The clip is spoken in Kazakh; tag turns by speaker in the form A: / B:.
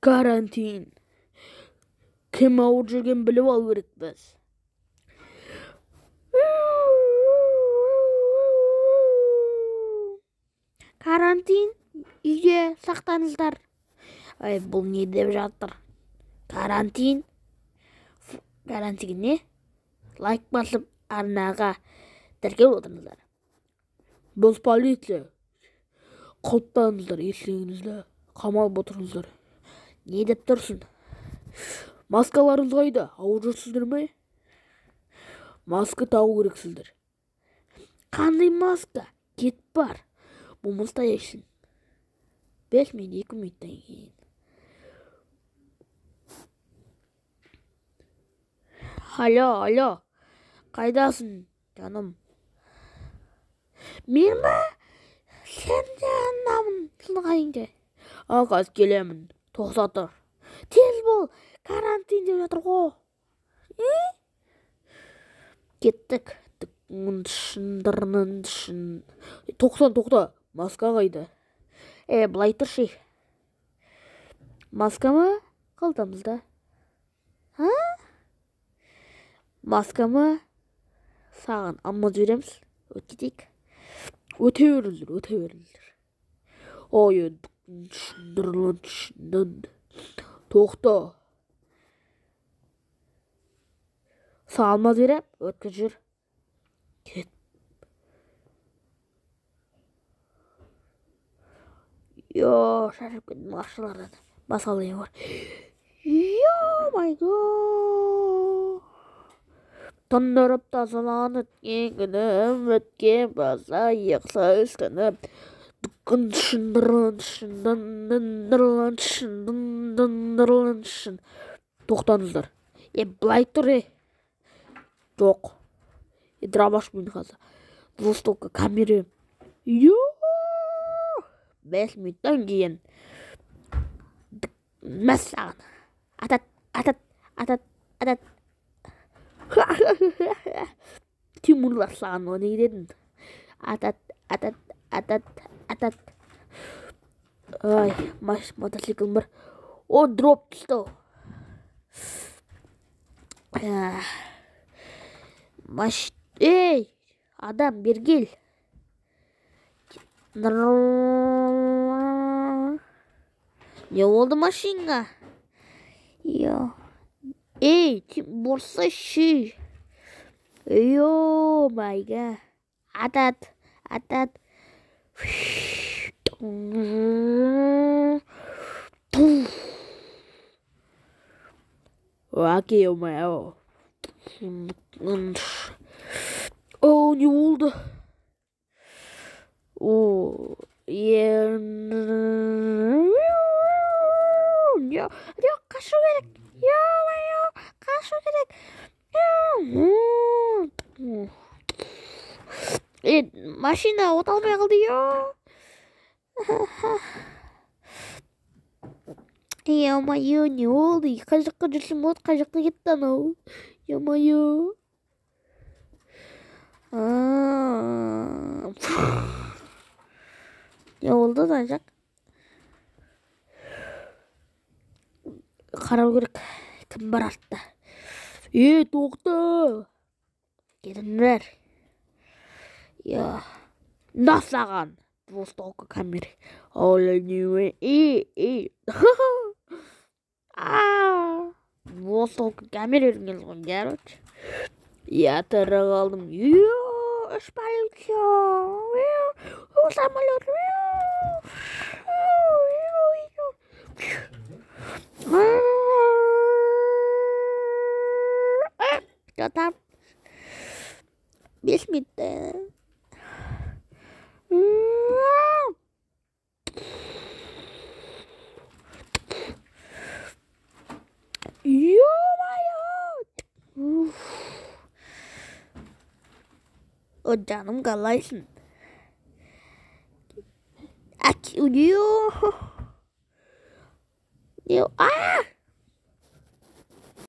A: Karantin. Kim ауырып жүргенін біліп алу керекпіз. Карантин, үйде сақтаныздар. Бұл не деп жатыр? Карантин не? Лайк басып, арнаға тіркеліп отырыңыздар. Біз полиция. Құлыптаңыздар, есіңізді. Қамалып отырыңыздар. Не деп тұрсың? Маскаларыңыз қайда? Ауырып жүрсіздер ме? Маска тағу керексіздер. Қандай маска? Кет бар. Бұл настоящий. 5 минут, 2 минуттан кейін. Алло. Қайдасың, жаным? Мен ме? Сен жанамын. Қайынды. Қазір келемін. Тоқса тұр. Тез бол. Карантин деп жатыр ғой. Кеттік. Тоқта. Маска қайда? Былай тұршы. Маска ма? Қалтамызда. Маска ма? Саған алмаз береміз. Өткетейік. Өте беріңіздер. Ой, тоқта. Саған алмаз берем. Өткет жүр. Кет. Шашып кеттім ақшалардан. Басқалай бар. Майго. Тұндырып тазаланып күнім өткен баса еқса үскініп. Тоқтаңыздар. Былай тұр, Жоқ. Драбаш мен қаза. Двустолка камера. 5 минуттан кейін. Мәссаған. Атат. Тимурлар саған оны едедің. Атат. Ай, мотоцикл бар. О, дроп түсті. Ей, адам, бергел. Не oldu машинға? Ей, борса ши. Майга. Атат. Аке, ой. О, не oldu? Қашу керек. Қашу керек. Машина оталмай қалды. Майо, не oldu? Қай жаққа жүрсем болады, қай жаққа кетті анау. Майо. Не oldu да жақ? Қарау керек. Кім бар артта? Тоқта. Кетіңдер. Насаған. Двустолка камера. Двустолка камера өріңіз ғой, короче. Тірі қалдым. Үш полиция. Самолет. Там 5 минут. О, жаным, қалайсың?